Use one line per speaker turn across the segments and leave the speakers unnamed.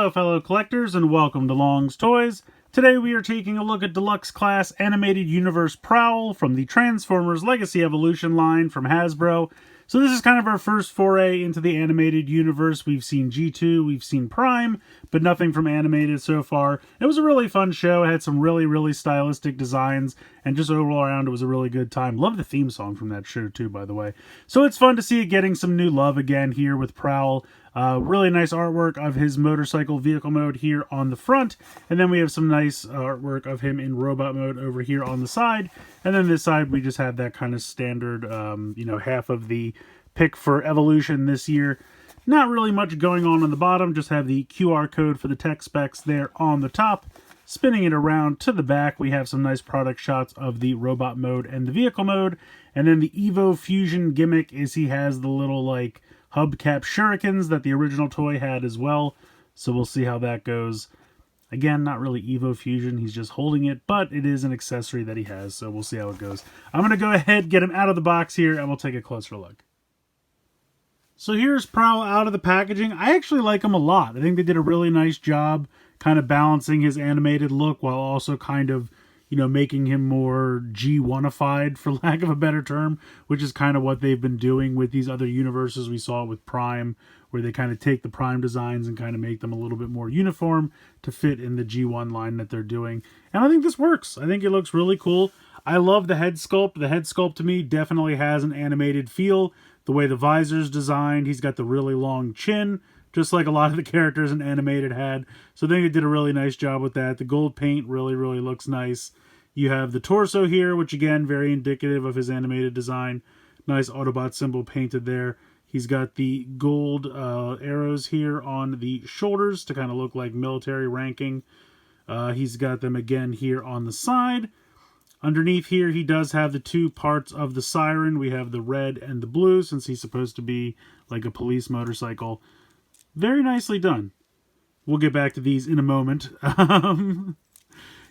Hello fellow collectors and welcome to Long's Toys. Today we are taking a look at Deluxe Class Animated Universe Prowl from the Transformers Legacy Evolution line from Hasbro. So this is kind of our first foray into the animated universe. We've seen G2, we've seen Prime, but nothing from animated so far. It was a really fun show. It had some really stylistic designs, and just overall around it was a really good time. Love the theme song from that show too, by the way. So it's fun to see it getting some new love again here with Prowl. Really nice artwork of his motorcycle vehicle mode here on the front, and then we have some nice artwork of him in robot mode over here on the side, and then this side we just have that kind of standard, half of the pick for Evolution this year. Not really much going on the bottom, just have the QR code for the tech specs there on the top. Spinning it around to the back, we have some nice product shots of the robot mode and the vehicle mode, and then the Evo Fusion gimmick is he has the little like hubcap shurikens that the original toy had as well, so we'll see how that goes. Again, not really Evo Fusion, he's just holding it, but it is an accessory that he has, so we'll see how it goes. I'm going to go ahead, get him out of the box here, and we'll take a closer look. So here's Prowl out of the packaging. I actually like him a lot. I think they did a really nice job kind of balancing his animated look while also kind of, making him more G1-ified, for lack of a better term, which is kind of what they've been doing with these other universes. We saw it with Prime, where they kind of take the Prime designs and kind of make them a little bit more uniform to fit in the G1 line that they're doing. And I think this works. I think it looks really cool. I love the head sculpt. The head sculpt to me definitely has an animated feel. The way the visor's designed, he's got the really long chin, just like a lot of the characters in animated had. So I think they did a really nice job with that. The gold paint really looks nice. You have the torso here, which again, very indicative of his animated design. Nice Autobot symbol painted there. He's got the gold arrows here on the shoulders to kind of look like military ranking. He's got them again here on the side. Underneath here, he does have the two parts of the siren. We have the red and the blue, since he's supposed to be like a police motorcycle. Very nicely done. We'll get back to these in a moment.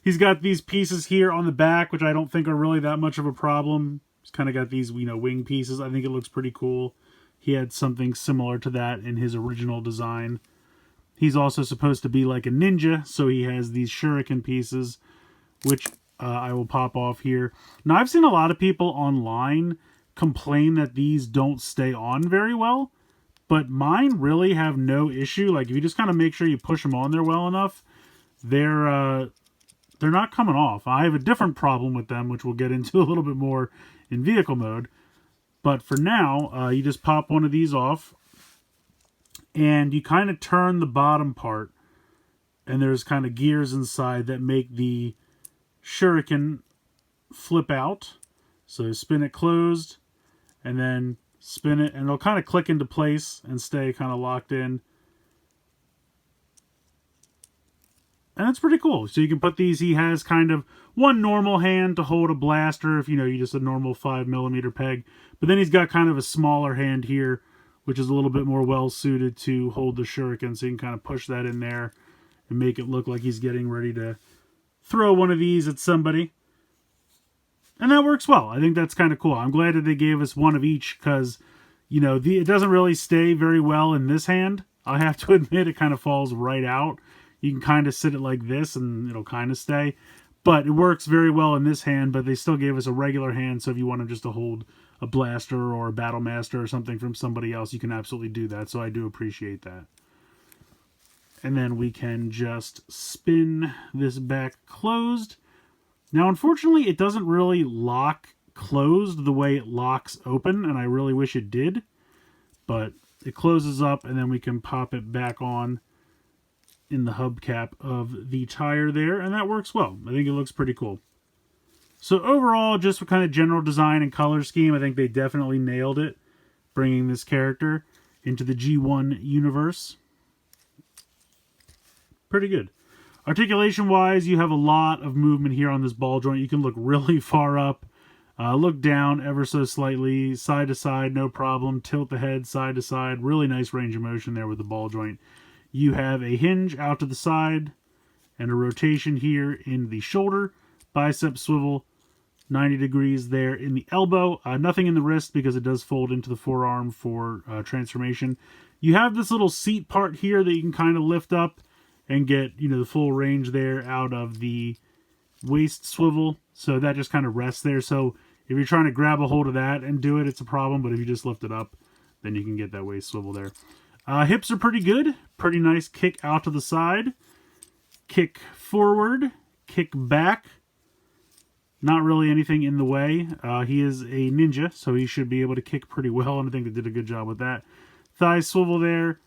He's got these pieces here on the back, which I don't think are really that much of a problem. He's kind of got these, wing pieces. I think it looks pretty cool. He had something similar to that in his original design. He's also supposed to be like a ninja, so he has these shuriken pieces, which I will pop off here. Now, I've seen a lot of people online complain that these don't stay on very well, but mine really have no issue. Like, if you just kind of make sure you push them on there well enough, they're not coming off. I have a different problem with them, which we'll get into a little bit more in vehicle mode. But for now, you just pop one of these off, and you kind of turn the bottom part, and there's kind of gears inside that make the shuriken flip out. So spin it closed, and then spin it, and it'll kind of click into place and stay kind of locked in. And it's pretty cool. So you can put these, he has kind of one normal hand to hold a blaster if, you just a normal 5mm peg. But then he's got kind of a smaller hand here, which is a little bit more well-suited to hold the shuriken. So you can kind of push that in there and make it look like he's getting ready to throw one of these at somebody. And that works well. I think that's kind of cool. I'm glad that they gave us one of each because, it doesn't really stay very well in this hand. I have to admit, it kind of falls right out. You can kind of sit it like this and it'll kind of stay. But it works very well in this hand, but they still gave us a regular hand, so if you want just to hold a blaster or a Battle Master or something from somebody else, you can absolutely do that, so I do appreciate that. And then we can just spin this back closed. Now, unfortunately, it doesn't really lock closed the way it locks open, and I really wish it did. But it closes up, and then we can pop it back on in the hubcap of the tire there, and that works well. I think it looks pretty cool. So overall, just for kind of general design and color scheme, I think they definitely nailed it, bringing this character into the G1 universe. Pretty good. Articulation-wise, you have a lot of movement here on this ball joint. You can look really far up, look down ever so slightly, side to side, no problem. Tilt the head side to side. Really nice range of motion there with the ball joint. You have a hinge out to the side and a rotation here in the shoulder. Bicep swivel, 90 degrees there in the elbow. Nothing in the wrist because it does fold into the forearm for transformation. You have this little seat part here that you can kind of lift up and get, you know, the full range there out of the waist swivel. So that just kind of rests there. So if you're trying to grab a hold of that and do it, it's a problem. But if you just lift it up, then you can get that waist swivel there. Hips are pretty good. Pretty nice kick out to the side. Kick forward. Kick back. Not really anything in the way. He is a ninja, so he should be able to kick pretty well, and I think they did a good job with that. Thigh swivel there.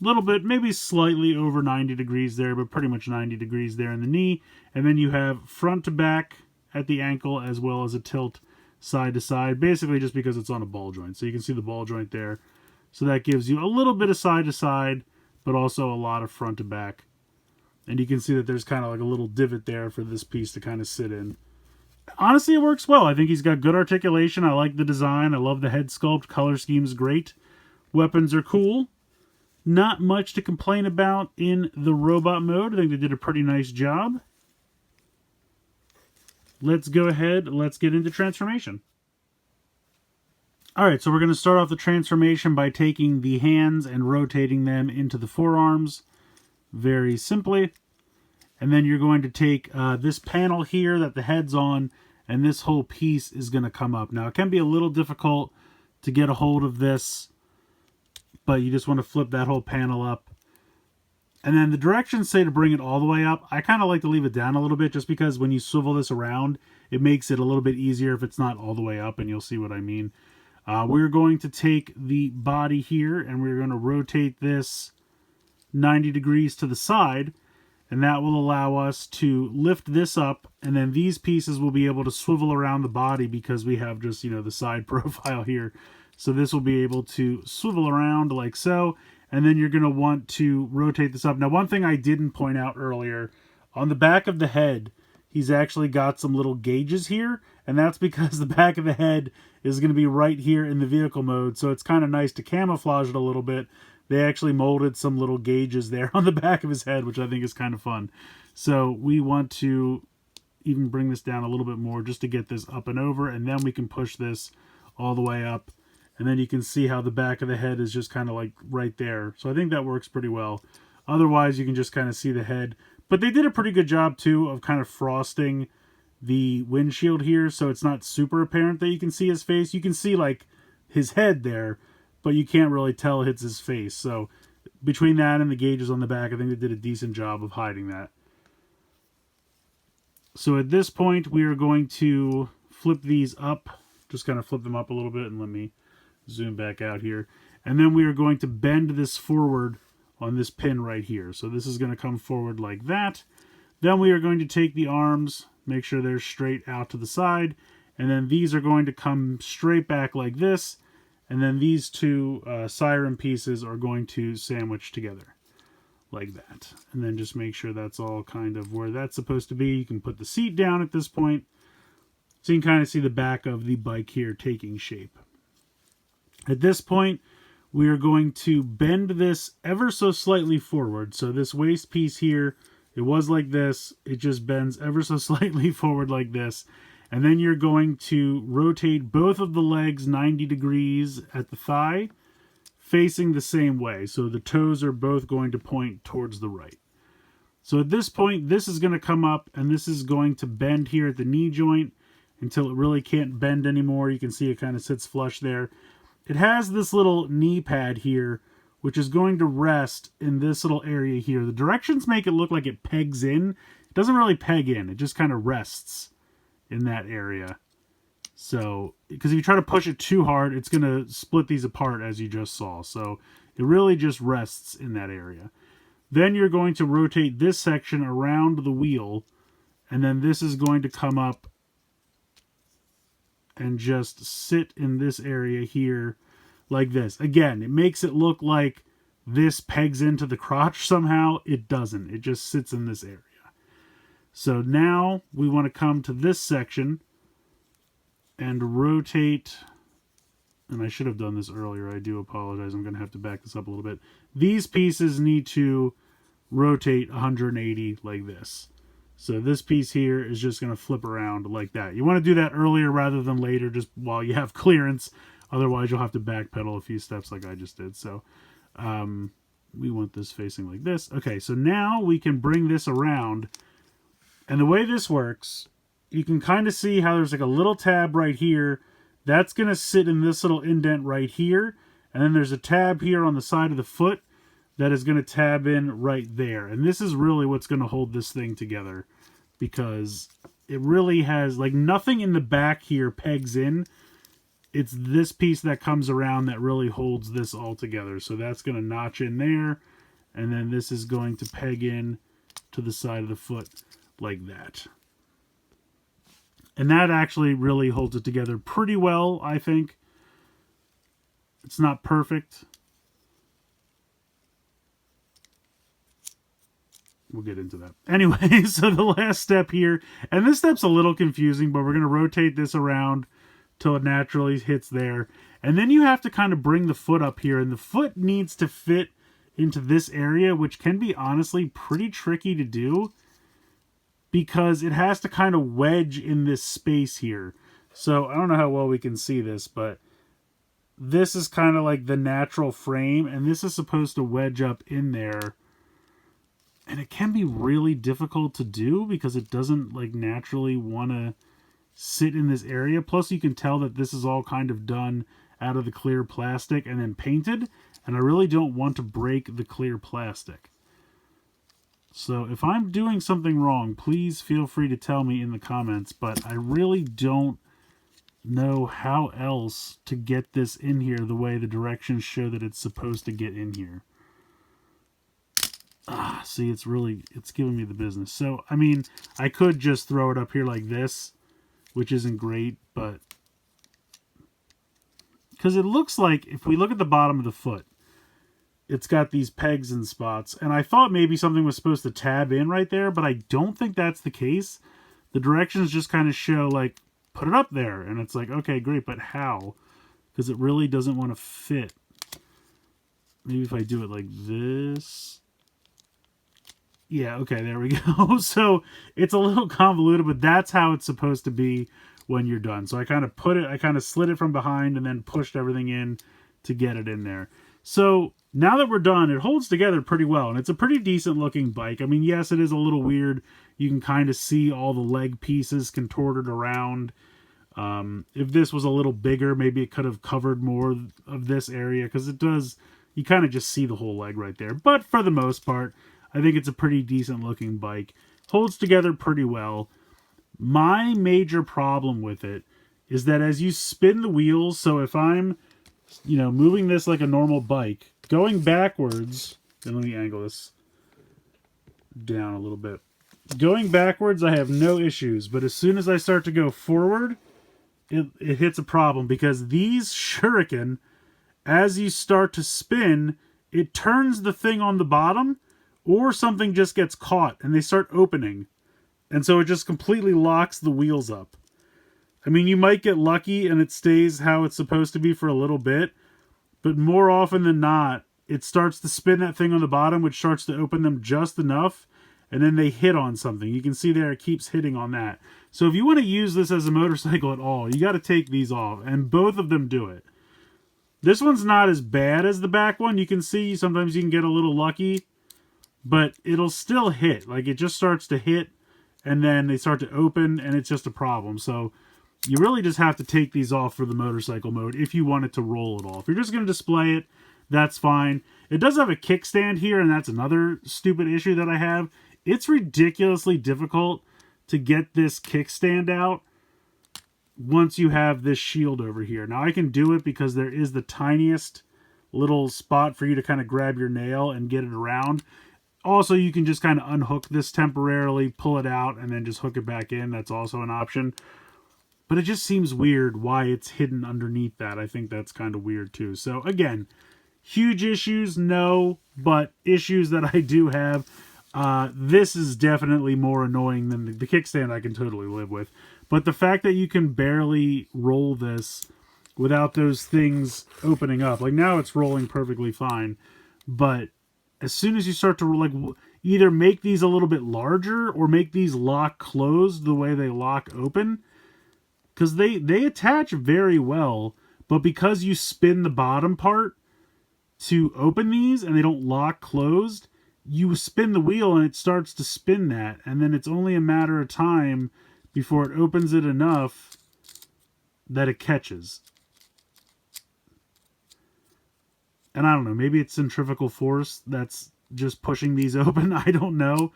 A little bit, maybe slightly over 90 degrees there, but pretty much 90 degrees there in the knee. And then you have front to back at the ankle, as well as a tilt side to side, basically just because it's on a ball joint. So you can see the ball joint there. So that gives you a little bit of side to side, but also a lot of front to back. And you can see that there's kind of like a little divot there for this piece to kind of sit in. Honestly, it works well. I think he's got good articulation. I like the design. I love the head sculpt. Color scheme's great. Weapons are cool. Not much to complain about in the robot mode. I think they did a pretty nice job. Let's go ahead. Let's get into transformation. Alright, so we're going to start off the transformation by taking the hands and rotating them into the forearms. Very simply. And then you're going to take this panel here that the head's on, and this whole piece is going to come up. Now, it can be a little difficult to get a hold of this, but you just want to flip that whole panel up. And then the directions say to bring it all the way up. I kind of like to leave it down a little bit, just because when you swivel this around, it makes it a little bit easier if it's not all the way up, and you'll see what I mean. We're going to take the body here, and we're going to rotate this 90 degrees to the side. And that will allow us to lift this up, and then these pieces will be able to swivel around the body because we have just, you know, the side profile here. So this will be able to swivel around like so, and then you're going to want to rotate this up. Now, one thing I didn't point out earlier, on the back of the head, he's actually got some little gauges here, and that's because the back of the head is going to be right here in the vehicle mode, so it's kind of nice to camouflage it a little bit. They actually molded some little gauges there on the back of his head, which I think is kind of fun. So we want to even bring this down a little bit more just to get this up and over, and then we can push this all the way up. And then you can see how the back of the head is just kind of like right there. So I think that works pretty well. Otherwise, you can just kind of see the head. But they did a pretty good job, too, of kind of frosting the windshield here, so it's not super apparent that you can see his face. You can see, like, his head there, but you can't really tell it's his face. So between that and the gauges on the back, I think they did a decent job of hiding that. So at this point, we are going to flip these up. Just kind of flip them up a little bit, and let me zoom back out here. And then we are going to bend this forward on this pin right here. So this is going to come forward like that. Then we are going to take the arms, make sure they're straight out to the side, and then these are going to come straight back like this. And then these two siren pieces are going to sandwich together like that. And then just make sure that's all kind of where that's supposed to be. You can put the seat down at this point. So you can kind of see the back of the bike here taking shape. At this point, we are going to bend this ever so slightly forward. So this waist piece here, it was like this. It just bends ever so slightly forward like this. And then you're going to rotate both of the legs 90 degrees at the thigh, facing the same way. So the toes are both going to point towards the right. So at this point, this is going to come up, and this is going to bend here at the knee joint until it really can't bend anymore. You can see it kind of sits flush there. It has this little knee pad here, which is going to rest in this little area here. The directions make it look like it pegs in. It doesn't really peg in. It just kind of rests in that area. So, because if you try to push it too hard, it's going to split these apart, as you just saw. So it really just rests in that area. Then you're going to rotate this section around the wheel, and then this is going to come up and just sit in this area here like this. Again, it makes it look like this pegs into the crotch somehow. It doesn't. It just sits in this area. So now we want to come to this section and rotate, and I should have done this earlier. I do apologize. I'm going to have to back this up a little bit. These pieces need to rotate 180 like this. So this piece here is just going to flip around like that. You want to do that earlier rather than later, just while you have clearance. Otherwise, you'll have to backpedal a few steps like I just did. So we want this facing like this. Okay, so now we can bring this around. And the way this works, you can kind of see how there's like a little tab right here. That's going to sit in this little indent right here. And then there's a tab here on the side of the foot that is going to tab in right there. And this is really what's going to hold this thing together, because it really has, like, nothing in the back here pegs in. It's this piece that comes around that really holds this all together. So that's going to notch in there. And then this is going to peg in to the side of the foot like that. And that actually really holds it together pretty well, I think. It's not perfect. We'll get into that. Anyway, so the last step here, and this step's a little confusing, but we're going to rotate this around till it naturally hits there. And then you have to kind of bring the foot up here, and the foot needs to fit into this area, which can be honestly pretty tricky to do, because it has to kind of wedge in this space here. So I don't know how well we can see this, but this is kind of like the natural frame, and this is supposed to wedge up in there. And it can be really difficult to do because it doesn't, like, naturally want to sit in this area. Plus, you can tell that this is all kind of done out of the clear plastic and then painted. And I really don't want to break the clear plastic. So if I'm doing something wrong, please feel free to tell me in the comments. But I really don't know how else to get this in here the way the directions show that it's supposed to get in here. See, it's giving me the business. So, I mean, I could just throw it up here like this, which isn't great, but because it looks like, if we look at the bottom of the foot, it's got these pegs and spots, and I thought maybe something was supposed to tab in right there, but I don't think that's the case. The directions just kind of show, like, put it up there, and it's like, okay, great, but how? Because it really doesn't want to fit. Maybe if I do it like this. Yeah, okay, there we go. So it's a little convoluted, but that's how it's supposed to be when you're done. So I kind of slid it from behind and then pushed everything in to get it in there. So now that we're done, it holds together pretty well, and it's a pretty decent looking bike. I mean, yes, it is a little weird. You can kind of see all the leg pieces contorted around. If this was a little bigger, maybe it could have covered more of this area, because it does, you kind of just see the whole leg right there. But for the most part, I think it's a pretty decent looking bike. Holds together pretty well. My major problem with it is that as you spin the wheels, so if I'm, moving this like a normal bike, going backwards, and let me angle this down a little bit. Going backwards, I have no issues, but as soon as I start to go forward, it hits a problem, because these shuriken, as you start to spin, it turns the thing on the bottom, or something just gets caught and they start opening. And so it just completely locks the wheels up. I mean, you might get lucky and it stays how it's supposed to be for a little bit, but more often than not, it starts to spin that thing on the bottom, which starts to open them just enough, and then they hit on something. You can see there it keeps hitting on that. So if you want to use this as a motorcycle at all, you got to take these off, and both of them do it. This one's not as bad as the back one. You can see sometimes you can get a little lucky, but it'll still hit. Like, it just starts to hit, and then they start to open, and it's just a problem. So you really just have to take these off for the motorcycle mode if you want it to roll at all. If you're just going to display it, that's fine. It does have a kickstand here, and that's another stupid issue that I have. It's ridiculously difficult to get this kickstand out once you have this shield over here. Now, I can do it because there is the tiniest little spot for you to kind of grab your nail and get it around. Also, you can just kind of unhook this temporarily, pull it out, and then just hook it back in. That's also an option. But it just seems weird why it's hidden underneath that. I think that's kind of weird too. So again, huge issues, no, but issues that I do have. This is definitely more annoying than the kickstand. I can totally live with. But the fact that you can barely roll this without those things opening up. Like, now it's rolling perfectly fine. But as soon as you start to, like, either make these a little bit larger or make these lock closed the way they lock open, because they attach very well, but because you spin the bottom part, to open these and they don't lock closed, you spin the wheel and it starts to spin that, and then it's only a matter of time before it opens it enough that it catches. And I don't know, maybe it's centrifugal force that's just pushing these open. I don't know.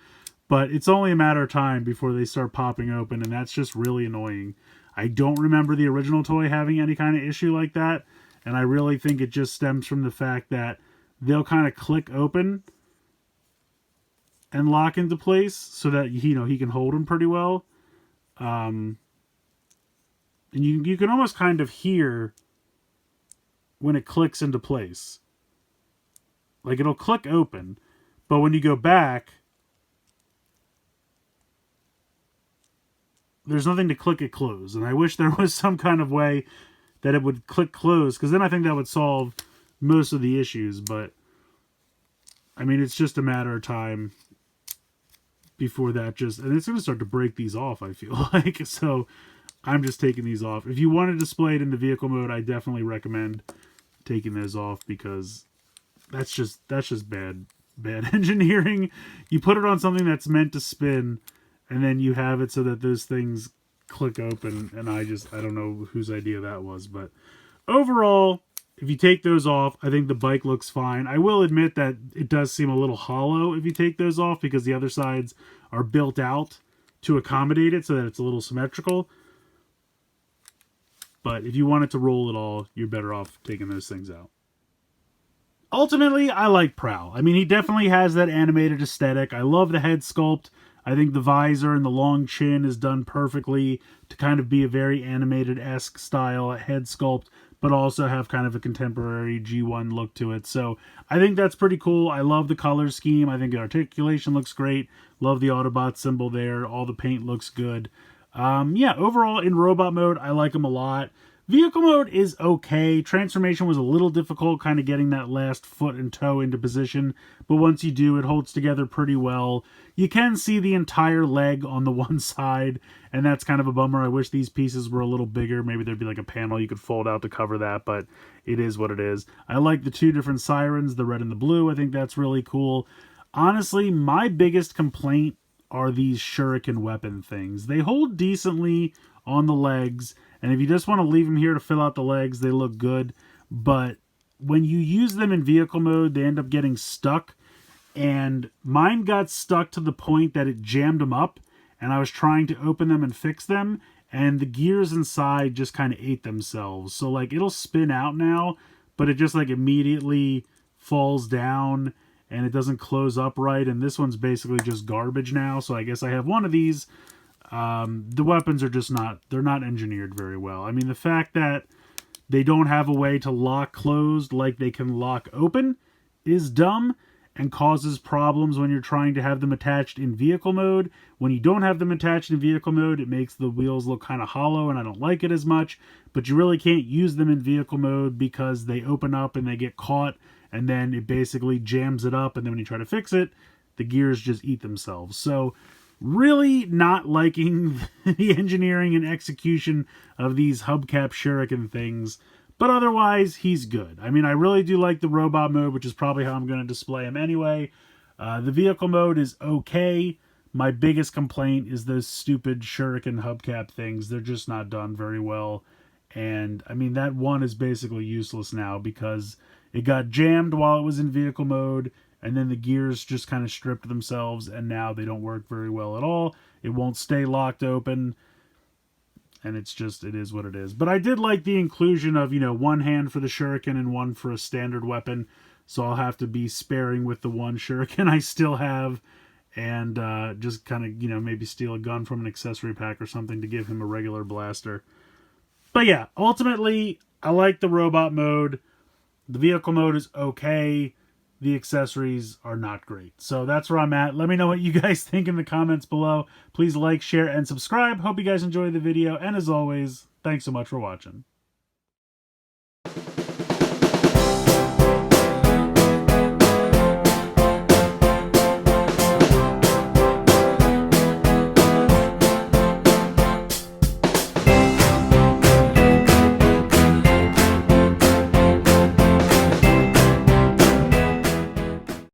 But it's only a matter of time before they start popping open, and that's just really annoying. I don't remember the original toy having any kind of issue like that, and I really think it just stems from the fact that they'll kind of click open and lock into place so that, you know, he can hold them pretty well. And you can almost kind of hear when it clicks into place. Like, it'll click open, but when you go back, there's nothing to click it close. And I wish there was some kind of way that it would click close, because then I think that would solve most of the issues. But, I mean, it's just a matter of time before that just... And it's going to start to break these off, I feel like. So, I'm just taking these off. If you want to display it in the vehicle mode, I definitely recommend taking those off, because that's just bad engineering. You put it on something that's meant to spin, and then you have it so that those things click open, and I don't know whose idea that was. But overall, if you take those off, I think the bike looks fine. I will admit that it does seem a little hollow if you take those off, because the other sides are built out to accommodate it so that it's a little symmetrical. But if you want it to roll at all, you're better off taking those things out. Ultimately, I like Prowl. I mean, he definitely has that animated aesthetic. I love the head sculpt. I think the visor and the long chin is done perfectly to kind of be a very animated-esque style head sculpt, but also have kind of a contemporary G1 look to it. So I think that's pretty cool. I love the color scheme. I think the articulation looks great. Love the Autobot symbol there. All the paint looks good. Yeah, overall, in robot mode, I like him a lot. Vehicle mode is okay. Transformation was a little difficult, kind of getting that last foot and toe into position. But once you do, it holds together pretty well. You can see the entire leg on the one side, and that's kind of a bummer. I wish these pieces were a little bigger. Maybe there'd be like a panel you could fold out to cover that, but it is what it is. I like the two different sirens, the red and the blue. I think that's really cool. Honestly, my biggest complaint are these shuriken weapon things. They hold decently on the legs, and if you just want to leave them here to fill out the legs, they look good. But when you use them in vehicle mode, they end up getting stuck. And mine got stuck to the point that it jammed them up, and I was trying to open them and fix them, and the gears inside just kind of ate themselves. So, like, it'll spin out now, but it just, like, immediately falls down, and it doesn't close up right. And this one's basically just garbage now, so I guess I have one of these. The weapons are just they're not engineered very well. I mean, the fact that they don't have a way to lock closed like they can lock open is dumb and causes problems when you're trying to have them attached in vehicle mode. When you don't have them attached in vehicle mode, it makes the wheels look kind of hollow, and I don't like it as much. But you really can't use them in vehicle mode because they open up and they get caught, and then it basically jams it up, and then when you try to fix it, the gears just eat themselves. So really not liking the engineering and execution of these hubcap shuriken things. But otherwise, he's good. I mean, I really do like the robot mode, which is probably how I'm going to display him anyway. The vehicle mode is okay. My biggest complaint is those stupid shuriken hubcap things. They're just not done very well. And, I mean, that one is basically useless now because it got jammed while it was in vehicle mode, and then the gears just kind of stripped themselves, and now they don't work very well at all. It won't stay locked open. And it's just, it is what it is. But I did like the inclusion of, you know, one hand for the shuriken and one for a standard weapon. So I'll have to be sparing with the one shuriken I still have. And just kind of, you know, maybe steal a gun from an accessory pack or something to give him a regular blaster. But yeah, ultimately, I like the robot mode. The vehicle mode is okay. The accessories are not great. So that's where I'm at. Let me know what you guys think in the comments below. Please like, share, and subscribe. Hope you guys enjoyed the video. And as always, thanks so much for watching.